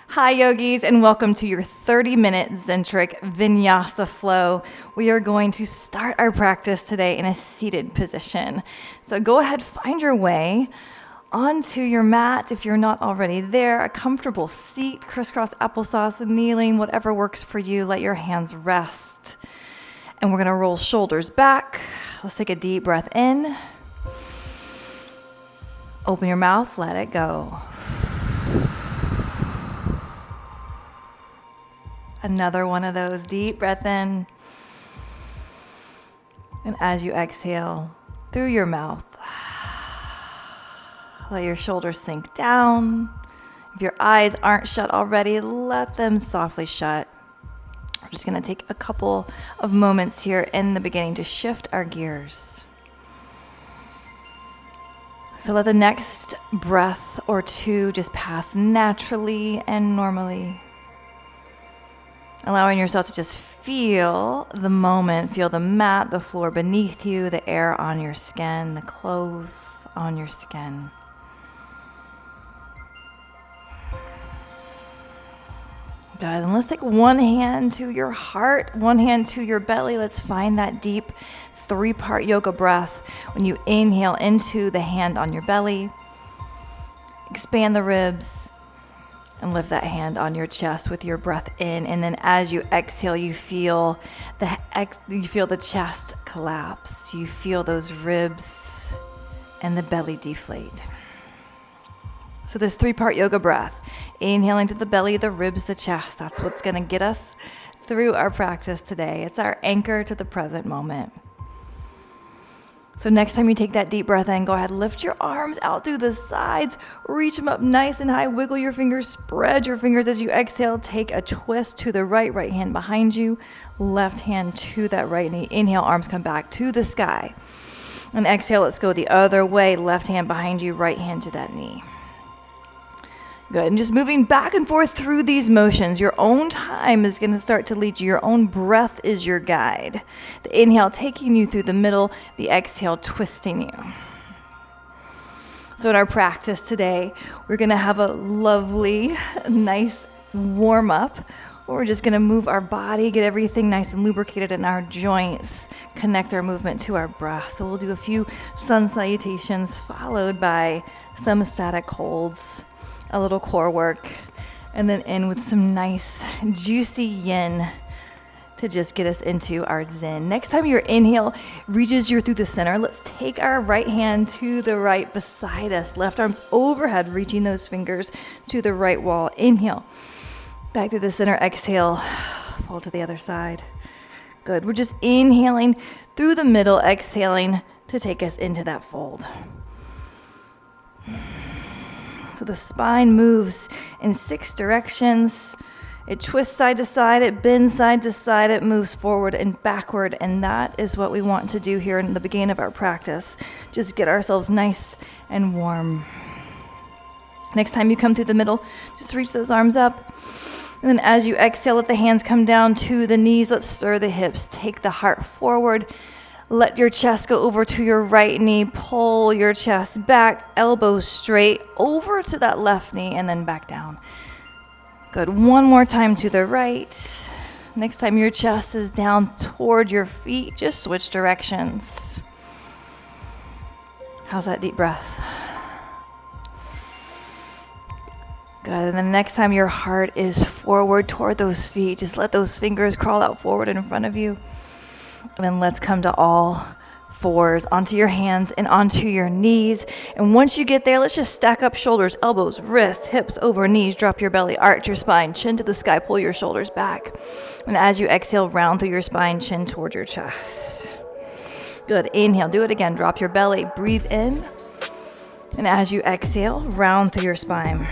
Hi yogis, and welcome to your 30-minute Zentric Vinyasa flow. We are going to start our practice today in a seated position. So go ahead, find your way onto your mat if you're not already there, a comfortable seat, crisscross applesauce, kneeling, whatever works for you. Let your hands rest. And we're going to roll shoulders back. Let's take a deep breath in. Open your mouth, let it go. Another one of those. Deep breath in. And as you exhale through your mouth, let your shoulders sink down. If your eyes aren't shut already, let them softly shut. We're just going to take a couple of moments here in the beginning to shift our gears. So let the next breath or two just pass naturally and normally. Allowing yourself to just feel the moment, feel the mat, the floor beneath you, the air on your skin, the clothes on your skin. Good, and let's take one hand to your heart, one hand to your belly. Let's find that deep 3-part yoga breath. When you inhale into the hand on your belly, expand the ribs, and lift that hand on your chest with your breath in. And then as you exhale, you feel the chest collapse. You feel those ribs and the belly deflate. So this 3-part yoga breath, inhaling to the belly, the ribs, the chest. That's what's going to get us through our practice today. It's our anchor to the present moment. So next time you take that deep breath in, go ahead, lift your arms out through the sides, reach them up nice and high, wiggle your fingers, spread your fingers as you exhale, take a twist to the right hand behind you, left hand to that right knee. Inhale, arms come back to the sky. And exhale, let's go the other way, left hand behind you, right hand to that knee. Good, and just moving back and forth through these motions. Your own time is going to start to lead you. Your own breath is your guide. The inhale taking you through the middle, the exhale twisting you. So in our practice today, we're going to have a lovely, nice warm-up. We're just going to move our body, get everything nice and lubricated in our joints, connect our movement to our breath. So we'll do a few sun salutations followed by some static holds, a little core work, and then in with some nice juicy yin to just get us into our zen. Next time your inhale reaches you through the center, let's take our right hand to the right beside us, left arms overhead, reaching those fingers to the right wall. Inhale, back to the center, exhale, fold to the other side. Good, we're just inhaling through the middle, exhaling to take us into that fold. So the spine moves in 6 directions. It twists side to side, it bends side to side, it moves forward and backward, and that is what we want to do here in the beginning of our practice. Just get ourselves nice and warm. Next time you come through the middle, just reach those arms up. And then as you exhale, let the hands come down to the knees. Let's stir the hips, take the heart forward. Let your chest go over to your right knee, pull your chest back, elbows straight, over to that left knee, and then back down. Good, one more time to the right. Next time your chest is down toward your feet, just switch directions. How's that deep breath? Good, and the next time your heart is forward toward those feet, just let those fingers crawl out forward in front of you. And then let's come to all fours, onto your hands and onto your knees. And once you get there, let's just stack up shoulders, elbows, wrists, hips over knees. Drop your belly, arch your spine, chin to the sky, pull your shoulders back. And as you exhale, round through your spine, chin toward your chest. Good, inhale, do it again. Drop your belly, breathe in. And as you exhale, round through your spine.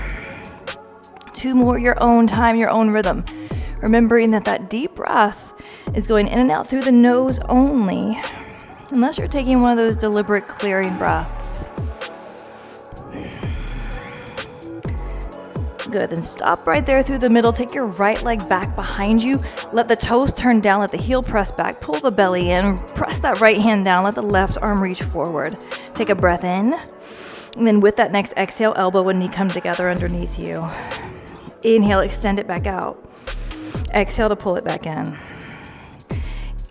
2 more, your own time, your own rhythm. Remembering that deep breath is going in and out through the nose only, unless you're taking one of those deliberate clearing breaths. Good, then stop right there through the middle. Take your right leg back behind you. Let the toes turn down, let the heel press back, pull the belly in, press that right hand down, let the left arm reach forward. Take a breath in, and then with that next exhale, elbow and knee come together underneath you. Inhale, extend it back out. Exhale to pull it back in.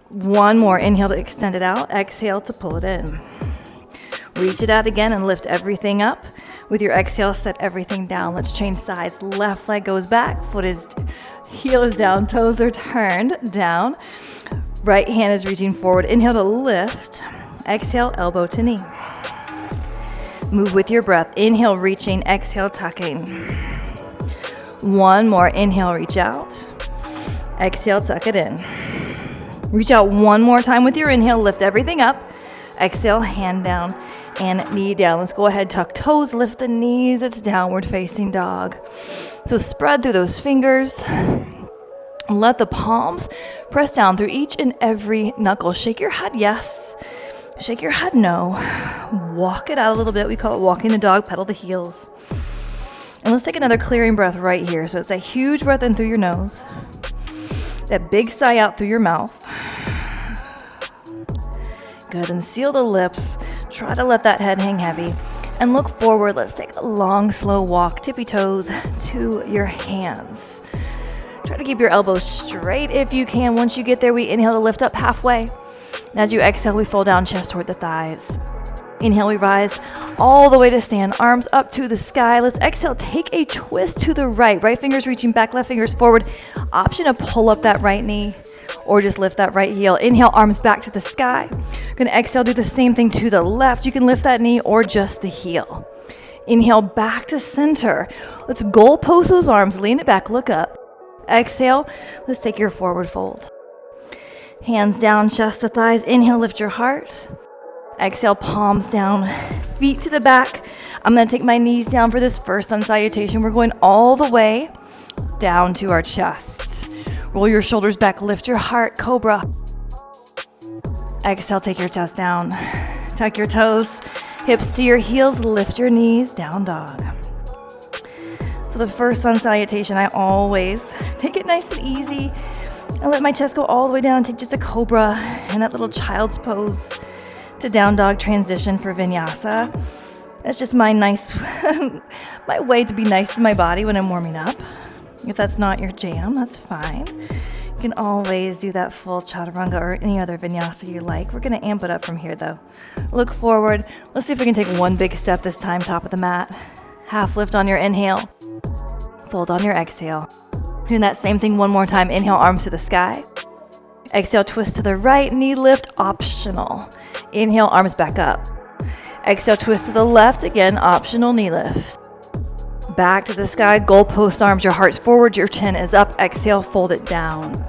One more. Inhale to extend it out. Exhale to pull it in. Reach it out again and lift everything up. With your exhale, set everything down. Let's change sides. Left leg goes back. Heel is down. Toes are turned down. Right hand is reaching forward. Inhale to lift. Exhale, elbow to knee. Move with your breath. Inhale, reaching. Exhale, tucking. One more. Inhale, reach out. Exhale, tuck it in. Reach out one more time with your inhale. Lift everything up. Exhale, hand down and knee down. Let's go ahead, tuck toes, lift the knees. It's downward facing dog. So spread through those fingers. Let the palms press down through each and every knuckle. Shake your head yes. Shake your head no. Walk it out a little bit. We call it walking the dog, pedal the heels. And let's take another clearing breath right here. So it's a huge breath in through your nose. That big sigh out through your mouth. Good, and seal the lips. Try to let that head hang heavy. And look forward. Let's take a long, slow walk, tippy toes to your hands. Try to keep your elbows straight if you can. Once you get there, we inhale to lift up halfway. And as you exhale, we fold down, chest toward the thighs. Inhale, we rise all the way to stand, arms up to the sky. Let's exhale, take a twist to the right. Right finger's reaching back, left finger's forward. Option to pull up that right knee or just lift that right heel. Inhale, arms back to the sky. Gonna exhale, do the same thing to the left. You can lift that knee or just the heel. Inhale, back to center. Let's goal post those arms, lean it back, look up. Exhale, let's take your forward fold. Hands down, chest to thighs. Inhale, lift your heart. Exhale, palms down, feet to the back. I'm gonna take my knees down for this first sun salutation. We're going all the way down to our chest. Roll your shoulders back, lift your heart, cobra. Exhale, take your chest down. Tuck your toes, hips to your heels, lift your knees, down dog. So the first sun salutation, I always take it nice and easy. I let my chest go all the way down and take just a cobra and that little child's pose to down dog transition for Vinyasa. That's just my my way to be nice to my body when I'm warming up. If that's not your jam, that's fine. You can always do that full chaturanga or any other Vinyasa you like. We're gonna amp it up from here though. Look forward. Let's see if we can take one big step this time, top of the mat. Half lift on your inhale. Fold on your exhale. Doing that same thing one more time. Inhale, arms to the sky. Exhale, twist to the right, knee lift, optional. Inhale, arms back up. Exhale, twist to the left, again, optional knee lift. Back to the sky, goalpost arms, your heart's forward, your chin is up. Exhale, fold it down.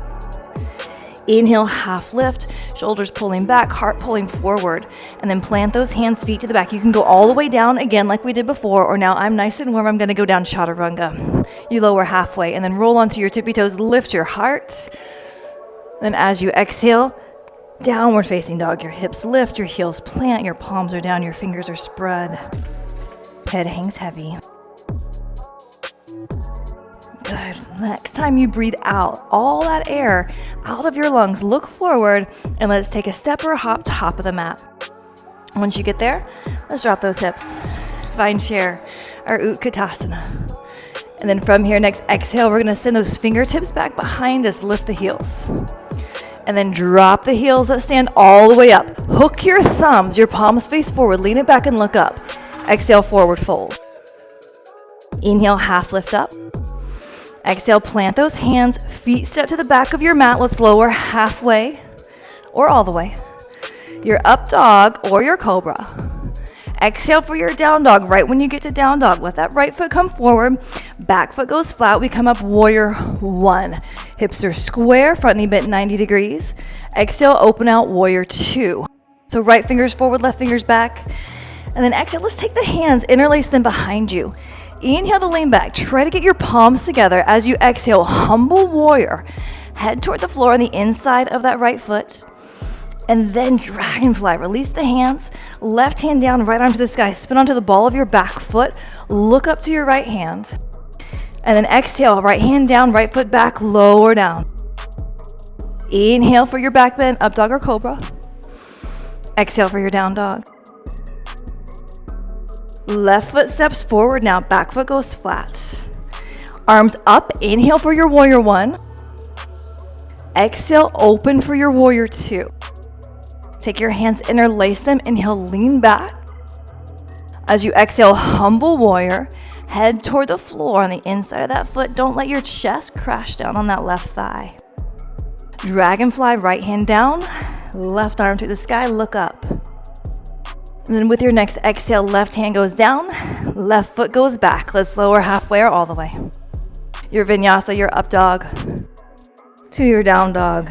Inhale, half lift, shoulders pulling back, heart pulling forward. And then plant those hands, feet to the back. You can go all the way down again like we did before, or now I'm nice and warm, I'm gonna go down chaturanga. You lower halfway and then roll onto your tippy toes, lift your heart. Then as you exhale, downward facing dog, your hips lift, your heels plant, your palms are down, your fingers are spread. Head hangs heavy. Good. Next time you breathe out all that air out of your lungs, look forward and let's take a step or a hop top of the mat. Once you get there, let's drop those hips. Find chair, our Utkatasana. And then from here, next exhale, we're gonna send those fingertips back behind us, lift the heels. And then drop the heels that stand all the way up. Hook your thumbs, your palms face forward, lean it back and look up. Exhale, forward fold. Inhale, half lift up. Exhale, plant those hands, feet step to the back of your mat. Let's lower halfway or all the way. Your up dog or your cobra. Exhale for your down dog. Right when you get to down dog, let that right foot come forward. Back foot goes flat. We come up warrior one. Hips are square, front knee bent 90 degrees. Exhale, open out warrior two. So right fingers forward, left fingers back. And then exhale, let's take the hands, interlace them behind you. Inhale to lean back. Try to get your palms together. As you exhale, humble warrior. Head toward the floor on the inside of that right foot. And then dragonfly. Release the hands. Left hand down, right arm to the sky. Spin onto the ball of your back foot. Look up to your right hand. And then exhale, right hand down, right foot back, lower down. Inhale for your back bend, up dog or cobra. Exhale for your down dog. Left foot steps forward now, back foot goes flat. Arms up, inhale for your warrior one. Exhale, open for your warrior two. Take your hands, interlace them, inhale, lean back. As you exhale, humble warrior, head toward the floor on the inside of that foot. Don't let your chest crash down on that left thigh. Dragonfly, right hand down, left arm to the sky, look up. And then with your next exhale, left hand goes down, left foot goes back. Let's lower halfway or all the way. Your vinyasa, your up dog to your down dog.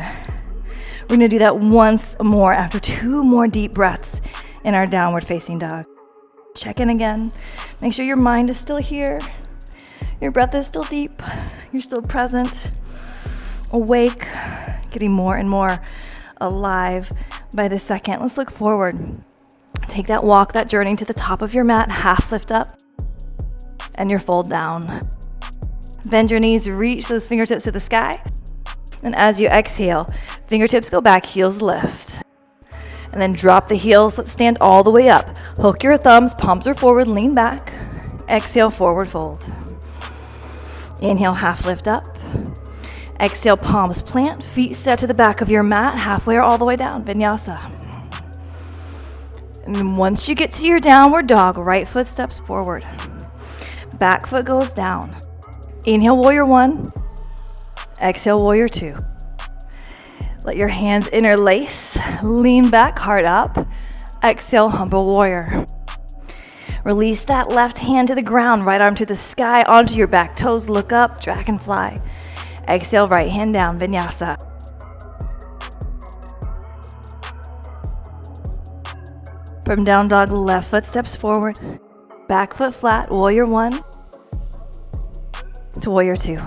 We're gonna do that once more after 2 more deep breaths in our downward facing dog. Check in again. Make sure your mind is still here. Your breath is still deep. You're still present, awake, getting more and more alive by the second. Let's look forward. Take that walk, that journey to the top of your mat, half lift up, and your fold down. Bend your knees, reach those fingertips to the sky. And as you exhale, fingertips go back, heels lift. And then drop the heels, let's stand all the way up. Hook your thumbs, palms are forward, lean back. Exhale, forward fold. Inhale, half lift up. Exhale, palms plant, feet step to the back of your mat, halfway or all the way down, vinyasa. And then once you get to your downward dog, right foot steps forward. Back foot goes down. Inhale, warrior one. Exhale, warrior two. Let your hands interlace. Lean back, heart up. Exhale, humble warrior. Release that left hand to the ground, right arm to the sky, onto your back toes, look up, dragonfly. Exhale, right hand down, vinyasa. From down dog, left foot steps forward. Back foot flat, warrior one to warrior two.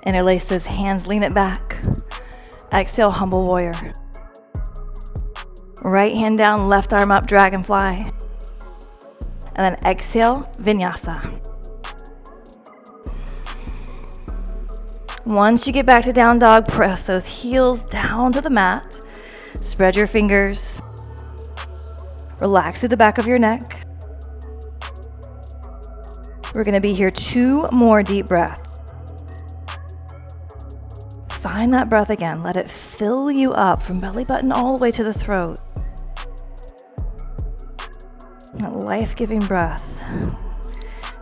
Interlace those hands, lean it back. Exhale, humble warrior. Right hand down, left arm up, dragonfly. And then exhale, vinyasa. Once you get back to down dog, press those heels down to the mat. Spread your fingers. Relax through the back of your neck. We're gonna be here 2 more deep breaths. Find that breath again. Let it fill you up from belly button all the way to the throat. That life-giving breath.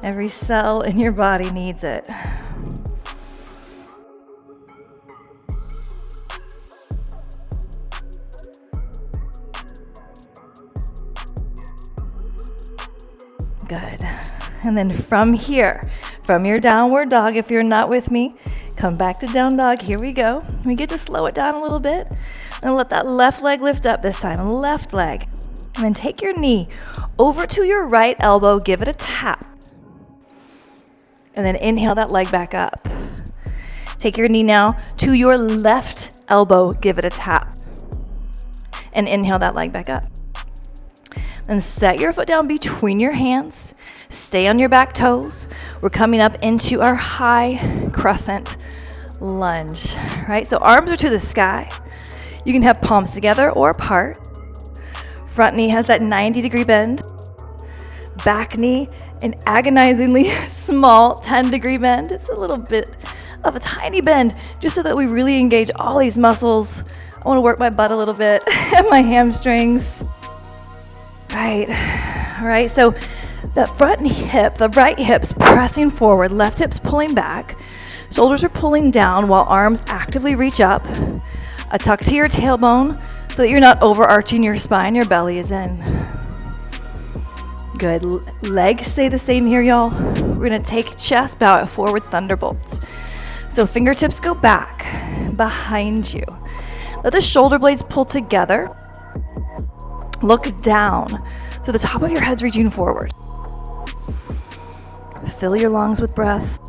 Every cell in your body needs it. Good. And then from here, from your downward dog, if you're not with me, come back to down dog. Here we go. We get to slow it down a little bit and let that left leg lift up this time. Left leg. And then take your knee over to your right elbow. Give it a tap. And then inhale that leg back up. Take your knee now to your left elbow. Give it a tap. And inhale that leg back up. Then set your foot down between your hands. Stay on your back toes. We're coming up into our high crescent lunge, right? So arms are to the sky. You can have palms together or apart. Front knee has that 90-degree bend. Back knee, an agonizingly small 10-degree bend. It's a little bit of a tiny bend, just so that we really engage all these muscles. I want to work my butt a little bit and my hamstrings. Right, all right, so that front hip, the right hip's pressing forward, left hip's pulling back, shoulders are pulling down while arms actively reach up, a tuck to your tailbone so that you're not overarching your spine, your belly is in. Good, legs stay the same here, y'all. We're gonna take chest, bow at forward thunderbolt. So fingertips go back, behind you. Let the shoulder blades pull together. Look down, so the top of your head's reaching forward. Fill your lungs with breath.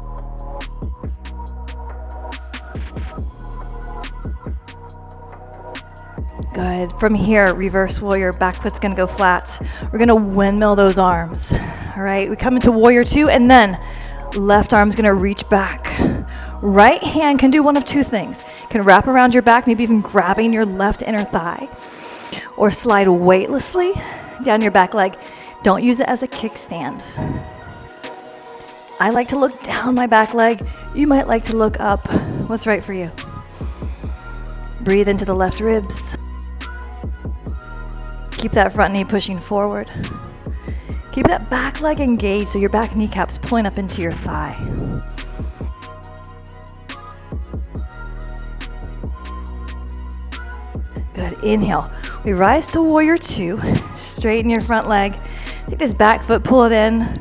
Good. From here, reverse warrior, back foot's gonna go flat. We're gonna windmill those arms. All right, we come into warrior two, and then left arm's gonna reach back. Right hand can do one of 2 things. Can wrap around your back, maybe even grabbing your left inner thigh. Or slide weightlessly down your back leg. Don't use it as a kickstand. I like to look down my back leg. You might like to look up. What's right for you? Breathe into the left ribs. Keep that front knee pushing forward. Keep that back leg engaged so your back kneecaps point up into your thigh. Good, inhale. We rise to warrior two. Straighten your front leg. Take this back foot, pull it in.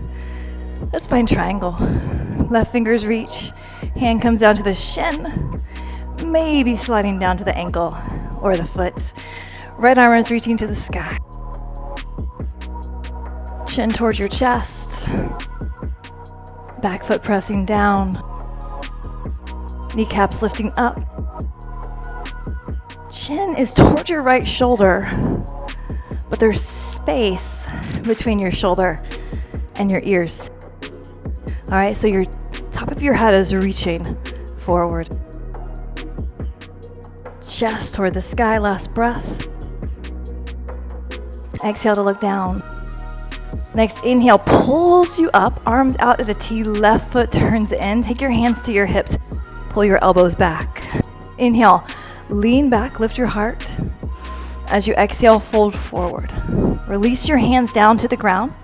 Let's find triangle. Left fingers reach. Hand comes down to the shin. Maybe sliding down to the ankle or the foot. Right arm is reaching to the sky. Chin towards your chest. Back foot pressing down. Kneecaps lifting up. Chin is towards your right shoulder, but there's space between your shoulder and your ears. All right, so your top of your head is reaching forward. Chest toward the sky, last breath. Exhale to look down. Next inhale pulls you up, arms out at a T, left foot turns in. Take your hands to your hips, pull your elbows back. Inhale, lean back, lift your heart. As you exhale, fold forward. Release your hands down to the ground.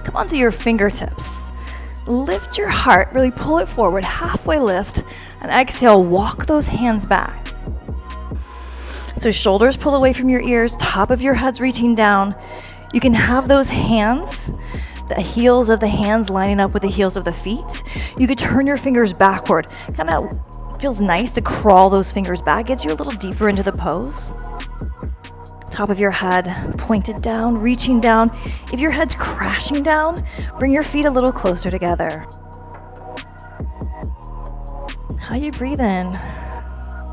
Come onto your fingertips. Lift your heart, really pull it forward, halfway lift, and exhale, walk those hands back. So shoulders pull away from your ears, top of your head's reaching down. You can have those hands, the heels of the hands lining up with the heels of the feet. You could turn your fingers backward. Kind of feels nice to crawl those fingers back, gets you a little deeper into the pose. Top of your head pointed down, reaching down. If your head's crashing down, bring your feet a little closer together. How you breathing?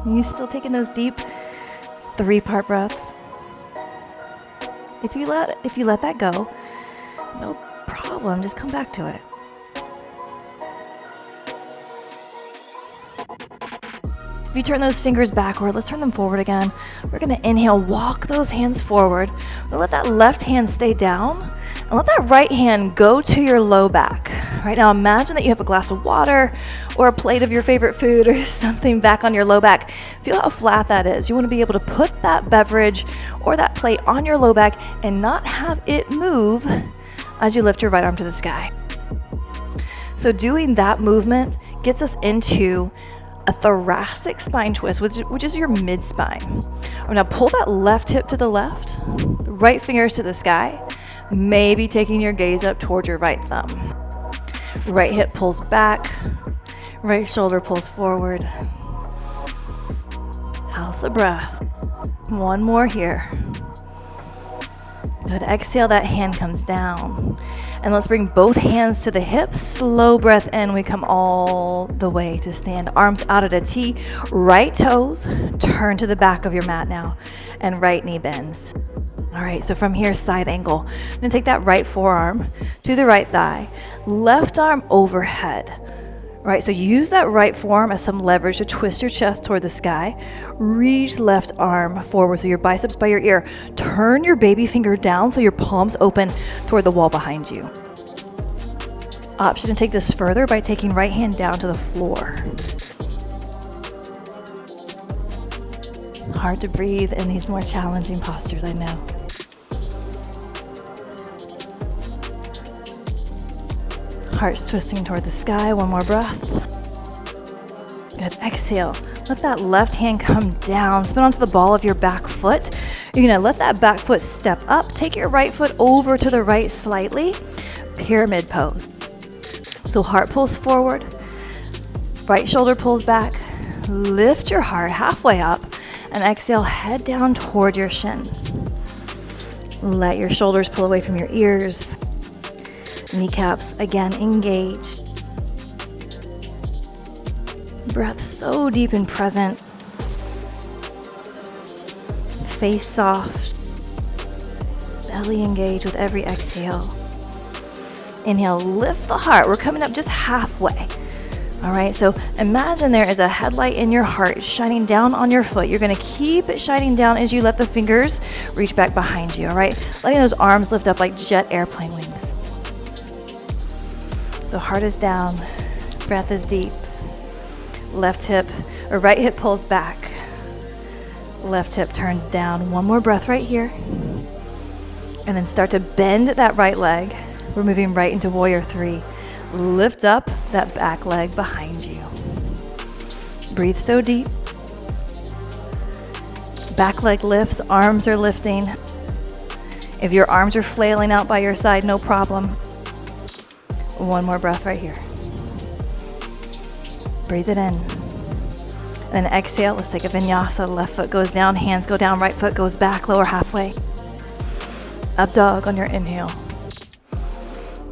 You still taking those deep 3-part breaths? If you let that go, no problem, just come back to it. If you turn those fingers backward, let's turn them forward again. We're gonna inhale, walk those hands forward. We're gonna let that left hand stay down and let that right hand go to your low back. Right now, imagine that you have a glass of water or a plate of your favorite food or something back on your low back. Feel how flat that is. You wanna be able to put that beverage or that plate on your low back and not have it move as you lift your right arm to the sky. So doing that movement gets us into a thoracic spine twist, which is your mid-spine. Now pull that left hip to the left, the right fingers to the sky, maybe taking your gaze up towards your right thumb. Right hip pulls back, right shoulder pulls forward. How's the breath? One more here. Good, exhale, that hand comes down. And let's bring both hands to the hips. Slow breath in, we come all the way to stand. Arms out at a T, right toes, turn to the back of your mat now, and right knee bends. All right, so from here, side angle. I'm gonna take that right forearm to the right thigh, left arm overhead. Right, so use that right forearm as some leverage to twist your chest toward the sky. Reach left arm forward so your biceps by your ear. Turn your baby finger down so your palms open toward the wall behind you. Option to take this further by taking right hand down to the floor. Hard to breathe in these more challenging postures, I know. Heart's twisting toward the sky. One more breath. Good. Exhale. Let that left hand come down. Spin onto the ball of your back foot. You're going to let that back foot step up. Take your right foot over to the right slightly. Pyramid pose. So heart pulls forward. Right shoulder pulls back. Lift your heart halfway up. And exhale, head down toward your shin. Let your shoulders pull away from your ears. Kneecaps again engaged. Breath so deep and present. Face soft. Belly engaged with every exhale. Inhale, lift the heart. We're coming up just halfway. All right, so imagine there is a headlight in your heart shining down on your foot. You're gonna keep it shining down as you let the fingers reach back behind you, all right? Letting those arms lift up like jet airplane wings. So heart is down, breath is deep. Left hip or right hip pulls back. Left hip turns down. One more breath right here. And then start to bend that right leg. We're moving right into warrior 3. Lift up that back leg behind you. Breathe so deep. Back leg lifts, arms are lifting. If your arms are flailing out by your side, no problem. One more breath right here. Breathe it in. And then exhale, let's take a vinyasa. Left foot goes down, hands go down, right foot goes back, lower halfway. Up dog on your inhale.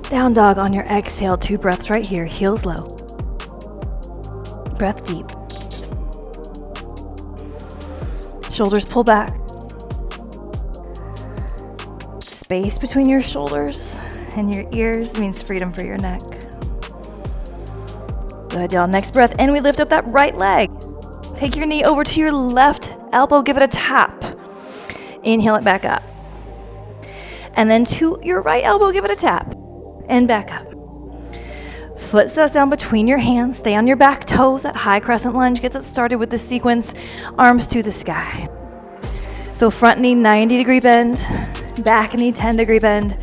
Down dog on your exhale. 2 breaths right here, heels low. Breath deep. Shoulders pull back. Space between your shoulders and your ears means freedom for your neck. Good, y'all. Next breath in, we lift up that right leg. Take your knee over to your left elbow, give it a tap. Inhale it back up. And then to your right elbow, give it a tap. And back up. Foot sets down between your hands. Stay on your back toes. That high crescent lunge gets us started with the sequence. Arms to the sky. So front knee 90-degree bend. Back knee 10-degree bend.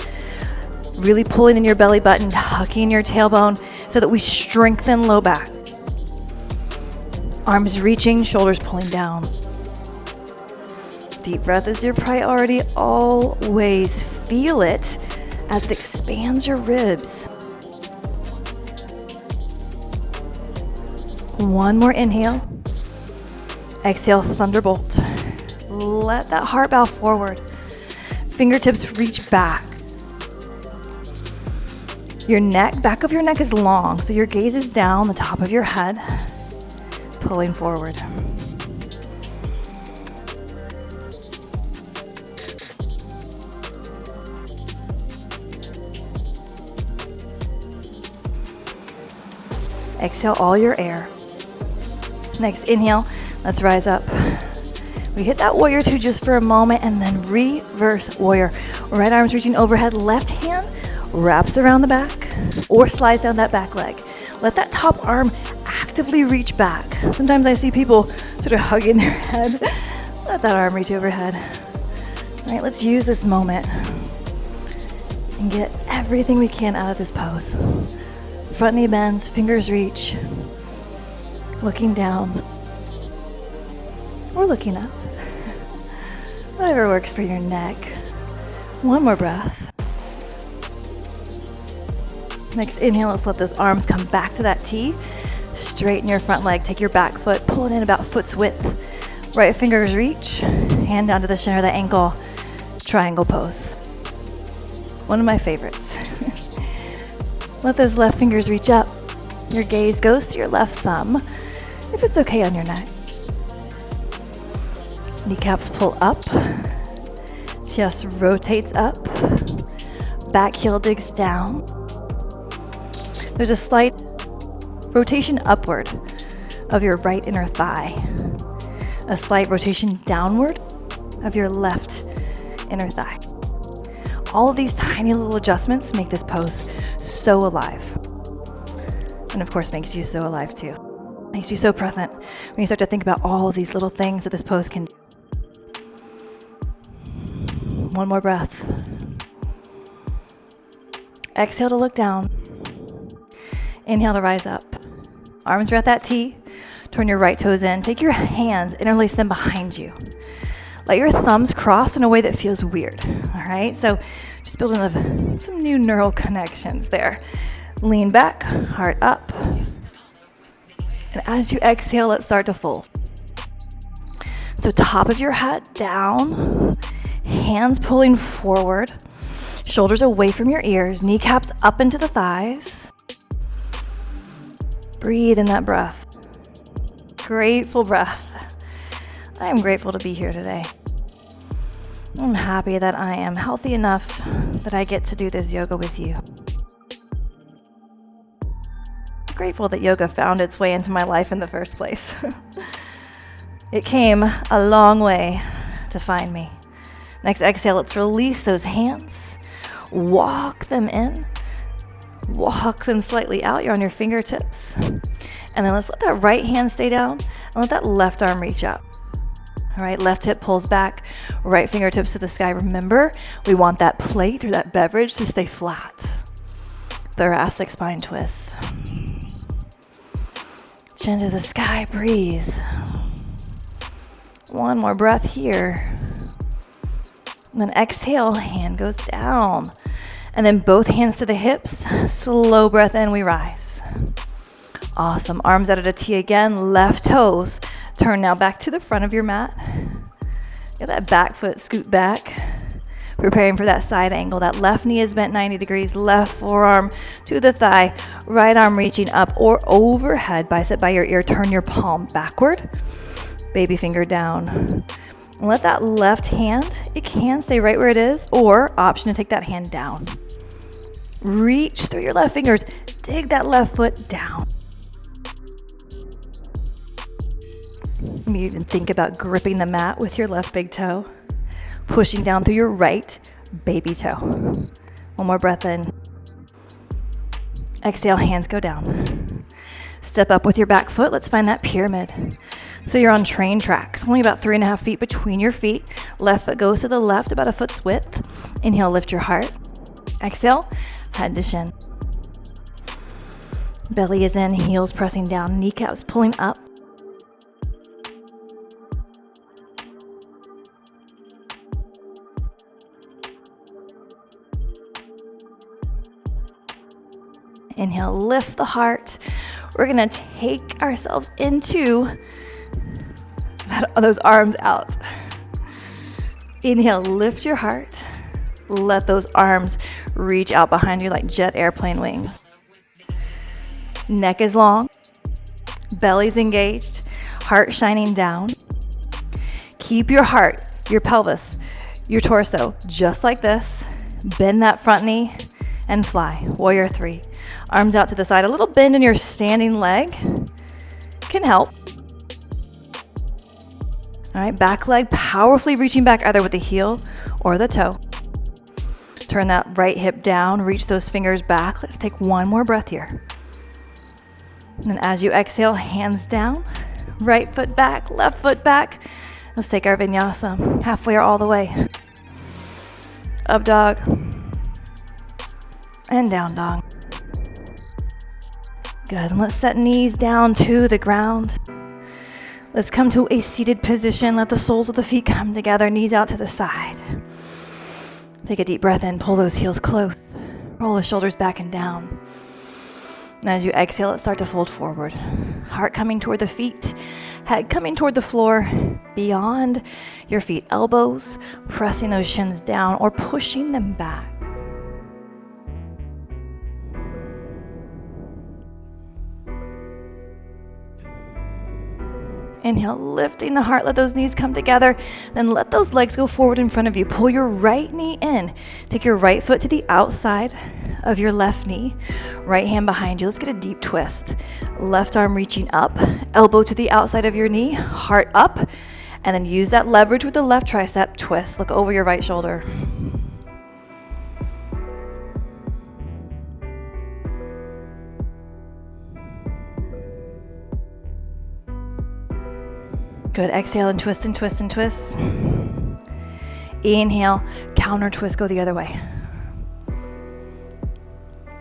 Really pulling in your belly button, tucking your tailbone so that we strengthen low back. Arms reaching, shoulders pulling down. Deep breath is your priority. Always feel it as it expands your ribs. One more inhale. Exhale, thunderbolt. Let that heart bow forward. Fingertips reach back. Your neck, back of your neck is long, so your gaze is down the top of your head, pulling forward. Exhale all your air. Next inhale, let's rise up. We hit that warrior 2 just for a moment and then reverse warrior. Right arm's reaching overhead, left hand wraps around the back or slides down that back leg. Let that top arm actively reach back. Sometimes I see people sort of hugging their head. Let that arm reach overhead. All right, let's use this moment and get everything we can out of this pose. Front knee bends, fingers reach, looking down or looking up. Whatever works for your neck. One more breath. Next inhale, let's let those arms come back to that T. Straighten your front leg, take your back foot, pull it in about foot's width. Right fingers reach, hand down to the center of the ankle, triangle pose. One of my favorites. Let those left fingers reach up. Your gaze goes to your left thumb, if it's okay on your neck. Kneecaps pull up, chest rotates up, back heel digs down. There's a slight rotation upward of your right inner thigh, a slight rotation downward of your left inner thigh. All of these tiny little adjustments make this pose so alive. And of course, makes you so alive too. Makes you so present when you start to think about all of these little things that this pose can do. One more breath. Exhale to look down. Inhale to rise up. Arms are at that T. Turn your right toes in. Take your hands, interlace them behind you. Let your thumbs cross in a way that feels weird. All right, so just building up some new neural connections there. Lean back, heart up. And as you exhale, let's start to fold. So top of your head down, hands pulling forward, shoulders away from your ears, kneecaps up into the thighs. Breathe in that breath. Grateful breath. I am grateful to be here today. I'm happy that I am healthy enough that I get to do this yoga with you. Grateful that yoga found its way into my life in the first place. It came a long way to find me. Next exhale, let's release those hands. Walk them in. Walk them slightly out. You're on your fingertips. And then let's let that right hand stay down and let that left arm reach up. All right, left hip pulls back, right fingertips to the sky. Remember, we want that plate or that beverage to stay flat. Thoracic spine twist. Chin to the sky, breathe. One more breath here. And then exhale, hand goes down. And then both hands to the hips. Slow breath in, we rise. Awesome. Arms out at a T again. Left toes. Turn now back to the front of your mat. Get that back foot scoot back. Preparing for that side angle. That left knee is bent 90 degrees. Left forearm to the thigh. Right arm reaching up or overhead. Bicep by your ear. Turn your palm backward. Baby finger down. And let that left hand, it can stay right where it is, or option to take that hand down. Reach through your left fingers. Dig that left foot down. Maybe you can think about gripping the mat with your left big toe. Pushing down through your right baby toe. One more breath in. Exhale, hands go down. Step up with your back foot. Let's find that pyramid. So you're on train tracks, only about 3.5 feet between your feet. Left foot goes to the left, about a foot's width. Inhale, lift your heart. Exhale, head to shin. Belly is in, heels pressing down, kneecaps pulling up. Inhale, lift the heart. We're gonna take ourselves into those arms out. Inhale, lift your heart. Let those arms reach out behind you like jet airplane wings. Neck is long, belly's engaged, heart shining down. Keep your heart, your pelvis, your torso just like this. Bend that front knee and fly. Warrior 3. Arms out to the side. A little bend in your standing leg can help. All right, back leg powerfully reaching back either with the heel or the toe. Turn that right hip down, reach those fingers back. Let's take one more breath here. And then as you exhale, hands down, right foot back, left foot back. Let's take our vinyasa, halfway or all the way. Up dog and down dog. Good, and let's set knees down to the ground. Let's come to a seated position. Let the soles of the feet come together, knees out to the side. Take a deep breath in, pull those heels close. Roll the shoulders back and down. And as you exhale, let's start to fold forward. Heart coming toward the feet, head coming toward the floor, beyond your feet. Elbows, pressing those shins down or pushing them back. Inhale, lifting the heart, let those knees come together. Then let those legs go forward in front of you. Pull your right knee in. Take your right foot to the outside of your left knee. Right hand behind you. Let's get a deep twist. Left arm reaching up. Elbow to the outside of your knee. Heart up. And then use that leverage with the left tricep. Twist. Look over your right shoulder. Good. Exhale and twist and twist and twist. Inhale, counter twist, go the other way.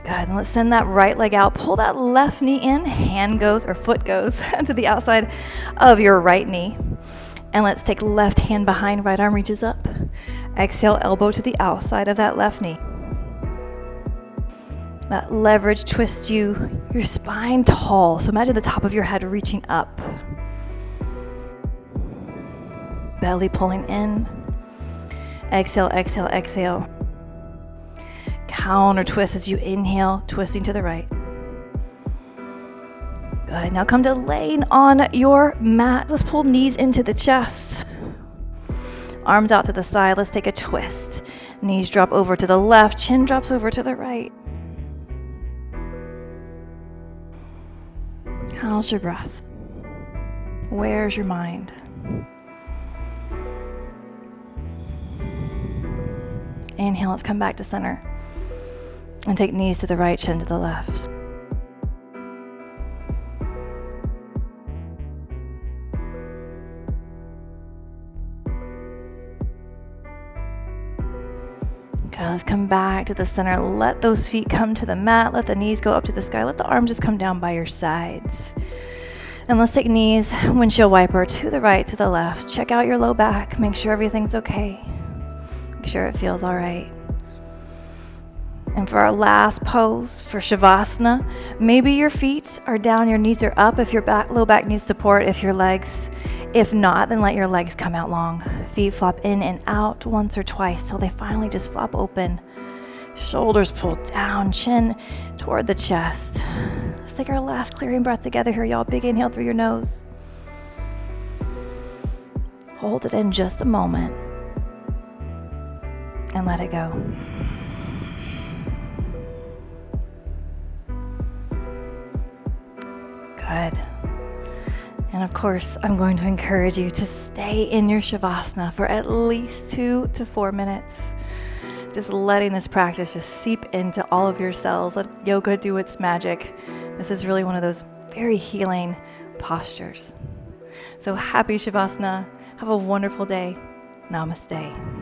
Good. And let's send that right leg out. Pull that left knee in. Hand goes or foot goes to the outside of your right knee. And let's take left hand behind, right arm reaches up. Exhale, elbow to the outside of that left knee. That leverage twists your spine tall. So imagine the top of your head reaching up. Belly pulling in. Exhale, exhale, exhale. Counter twist as you inhale, twisting to the right. Good. Now come to laying on your mat. Let's pull knees into the chest. Arms out to the side. Let's take a twist. Knees drop over to the left. Chin drops over to the right. How's your breath? Where's your mind? Inhale, let's come back to center. And take knees to the right, chin to the left. Okay, let's come back to the center. Let those feet come to the mat. Let the knees go up to the sky. Let the arms just come down by your sides. And let's take knees, windshield wiper, to the right, to the left. Check out your low back. Make sure everything's okay. Make sure it feels all right. And for our last pose, for Shavasana, maybe your feet are down, your knees are up if your low back needs support, if not, then let your legs come out long. Feet flop in and out once or twice till they finally just flop open. Shoulders pull down, chin toward the chest. Let's take our last clearing breath together here, y'all. Big inhale through your nose. Hold it in just a moment. And let it go. Good. And of course, I'm going to encourage you to stay in your Shavasana for at least 2 to 4 minutes. Just letting this practice just seep into all of your cells. Let yoga do its magic. This is really one of those very healing postures. So happy Shavasana. Have a wonderful day. Namaste.